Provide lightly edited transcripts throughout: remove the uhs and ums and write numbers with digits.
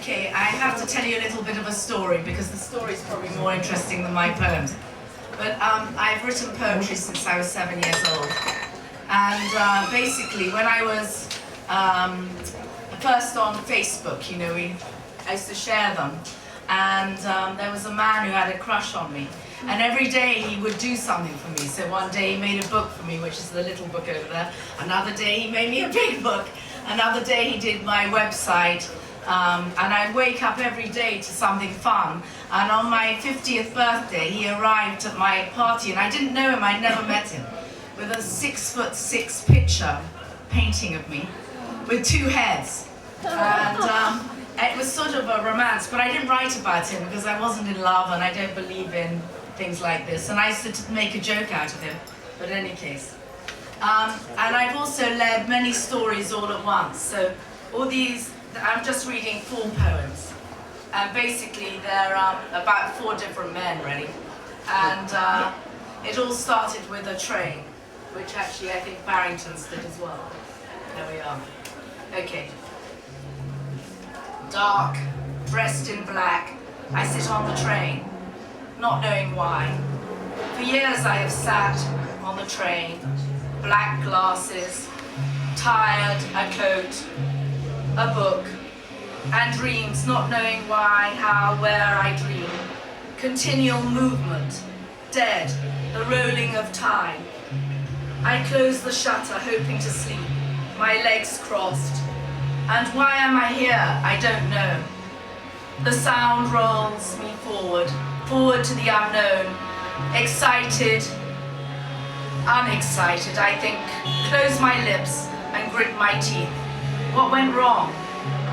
Okay, I have to tell you a little bit of a story because the story is probably more interesting than my poems. But I've written poetry since I was 7 years old. And basically, when I was first on Facebook, you know, I used to share them. And there was a man who had a crush on me. And every day he would do something for me. So one day he made a book for me, which is the little book over there. Another day he made me a big book. Another day he did my website. And I'd wake up every day to something fun. And on my 50th birthday, he arrived at my party, and I didn't know him, I'd never met him, with a 6'6" picture painting of me, with 2 heads. And it was sort of a romance, but I didn't write about him because I wasn't in love, and I don't believe in things like this. And I used to make a joke out of him, but in any case. And I've also led many stories all at once. So all these, I'm just reading 4 poems, and basically they're about 4 different men, really. And it all started with a train, which actually I think Barrington's did as well. There we are. Okay. Dark, dressed in black, I sit on the train, not knowing why. For years I have sat on the train, black glasses, tired, a coat, a book, and dreams, not knowing why, how, where I dream. Continual movement, dead, the rolling of time. I close the shutter, hoping to sleep, my legs crossed. And why am I here? I don't know. The sound rolls me forward, forward to the unknown. Excited, unexcited, I think. Close my lips and grit my teeth. What went wrong?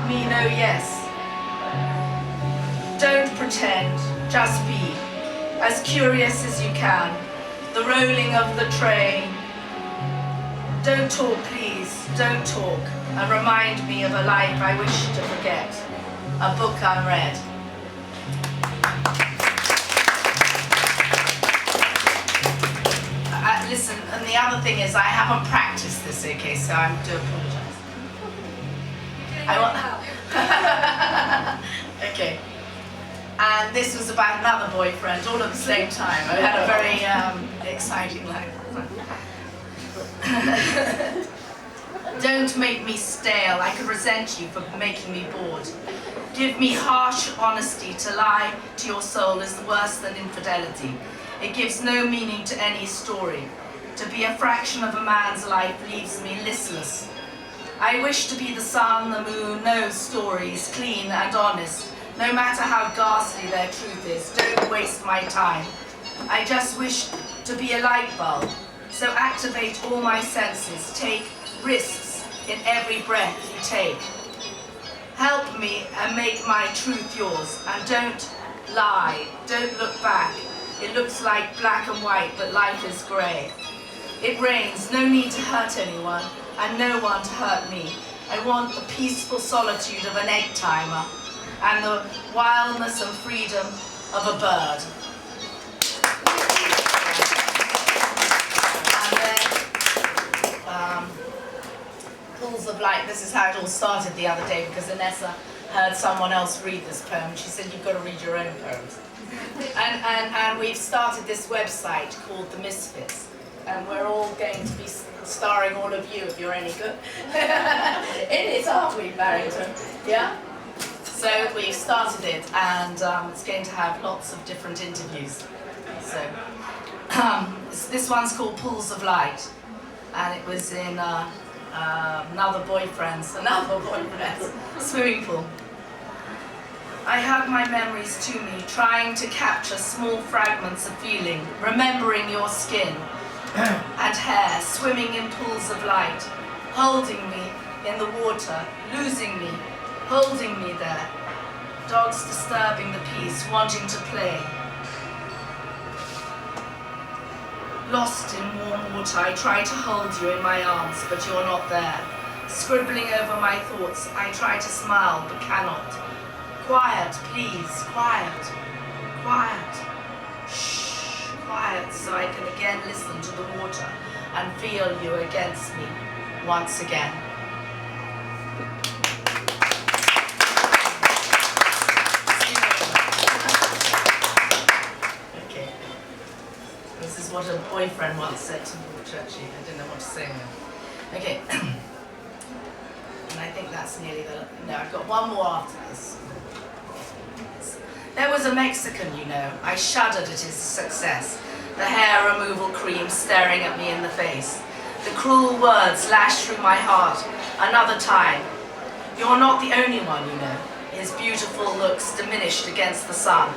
Me no yes. Don't pretend, just be. As curious as you can. The rolling of the train. Don't talk, please, don't talk. And remind me of a life I wish to forget. A book unread. Listen, and the other thing is I haven't practiced this, okay, so I do apologize. I want Okay. And this was about another boyfriend, all at the same time. I had a very exciting life. Don't make me stale, I could resent you for making me bored. Give me harsh honesty, to lie to your soul is worse than infidelity. It gives no meaning to any story. To be a fraction of a man's life leaves me listless. I wish to be the sun, the moon, no stories, clean and honest. No matter how ghastly their truth is, don't waste my time. I just wish to be a light bulb. So activate all my senses, take risks in every breath you take. Help me and make my truth yours, and don't lie, don't look back. It looks like black and white, but life is grey. It rains, no need to hurt anyone, and no one to hurt me. I want the peaceful solitude of an egg timer, and the wildness and freedom of a bird. Pools of Light, this is how it all started the other day, because Inessa heard someone else read this poem. She said, you've got to read your own poems. And we've started this website called The Misfits, and we're all going to be starring all of you if you're any good. In it, aren't we, Barrington? Yeah? So we've started it, and it's going to have lots of different interviews. So this one's called Pools of Light, and it was in another boyfriend's swimming pool. I hug my memories to me, trying to capture small fragments of feeling, remembering your skin and hair, swimming in pools of light, holding me in the water, losing me, holding me there. Dogs disturbing the peace, wanting to play. Lost in warm water, I try to hold you in my arms, but you're not there. Scribbling over my thoughts, I try to smile, but cannot. Quiet, please, quiet, quiet. Shh, quiet, so I can again listen to the water and feel you against me once again. boyfriend once said to me, which actually I didn't know what to say now. Okay. And I think that's nearly the... No, I've got one more after this. There was a Mexican, you know. I shuddered at his success. The hair removal cream staring at me in the face. The cruel words lashed through my heart. Another time. You're not the only one, you know. His beautiful looks diminished against the sun.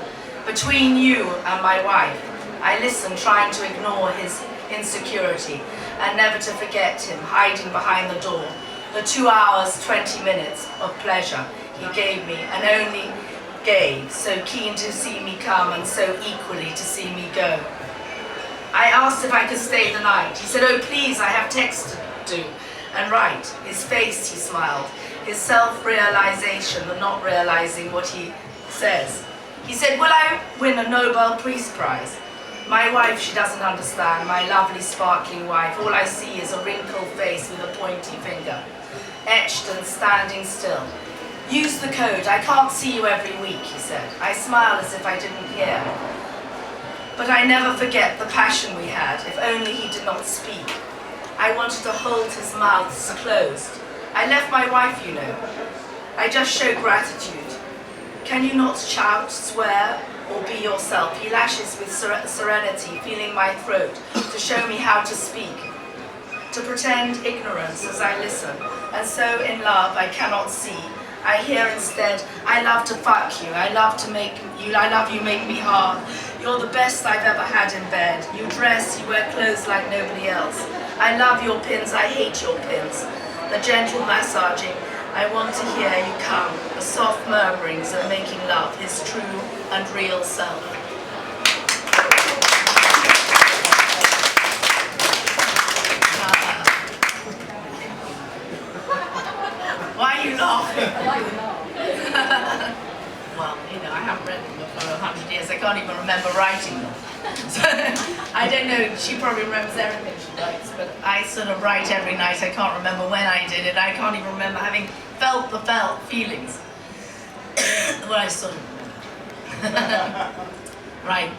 Between you and my wife, I listened, trying to ignore his insecurity and never to forget him hiding behind the door. The 2 hours, 20 minutes of pleasure he gave me and only gave, so keen to see me come and so equally to see me go. I asked if I could stay the night. He said, oh please, I have texts to do and write. His face, he smiled. His self-realization, the not realizing what he says. He said, will I win a Nobel Peace Prize? My wife, she doesn't understand, my lovely sparkling wife. All I see is a wrinkled face with a pointy finger, etched and standing still. Use the code, I can't see you every week, he said. I smiled as if I didn't hear. But I never forget the passion we had, if only he did not speak. I wanted to hold his mouth closed. I left my wife, you know. I just show gratitude. Can you not shout, swear, or be yourself? He lashes with serenity, feeling my throat, to show me how to speak. To pretend ignorance as I listen, and so in love I cannot see. I hear instead, I love to fuck you, I love you make me hard. You're the best I've ever had in bed. You dress, you wear clothes like nobody else. I love your pins, I hate your pins. The gentle massaging, I want to hear you come. The soft murmurings of making love, his true and real self. Why are you laughing? Well, you know, I haven't read them for 100 years. I can't even remember writing them. So, I don't know, she probably remembers everything she writes, but I sort of write every night. I can't remember when I did it. I can't even remember having felt the feelings. Well, I sort of Right.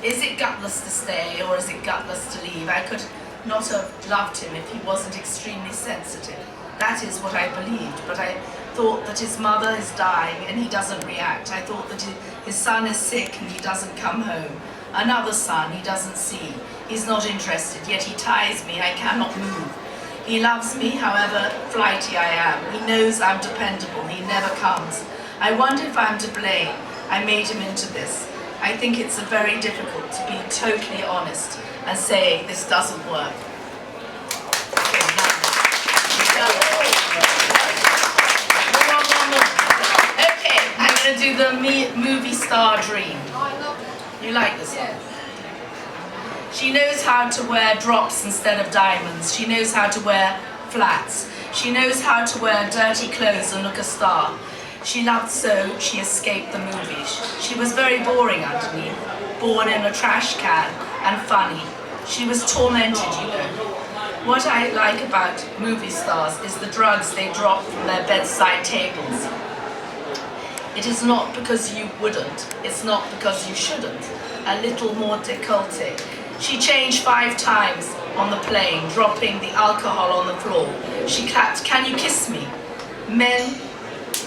Is it gutless to stay, or is it gutless to leave? I could not have loved him if he wasn't extremely sensitive. That is what I believed, but I thought that his mother is dying and he doesn't react. I thought that his son is sick and he doesn't come home. Another son he doesn't see. He's not interested, yet he ties me. I cannot move. He loves me, however flighty I am. He knows I'm dependable. He never comes. I wonder if I'm to blame. I made him into this. I think it's very difficult to be totally honest and say this doesn't work. Okay, I'm going to do the movie star dream. You like this one? She knows how to wear drops instead of diamonds. She knows how to wear flats. She knows how to wear dirty clothes and look a star. She loved so she escaped the movies. She was very boring underneath, born in a trash can and funny. She was tormented, you know. What I like about movie stars is the drugs they drop from their bedside tables. It is not because you wouldn't, it's not because you shouldn't. A little more décolleté. She changed 5 times on the plane, dropping the alcohol on the floor. She clapped, "Can you kiss me?" Men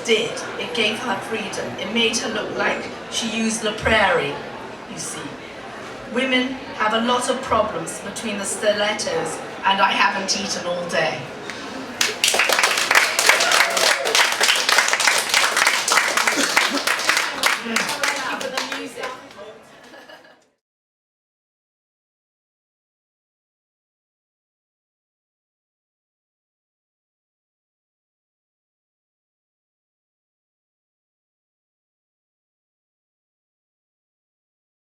did. It gave her freedom. It made her look like she used La Prairie, you see. Women have a lot of problems between the stilettos and I haven't eaten all day.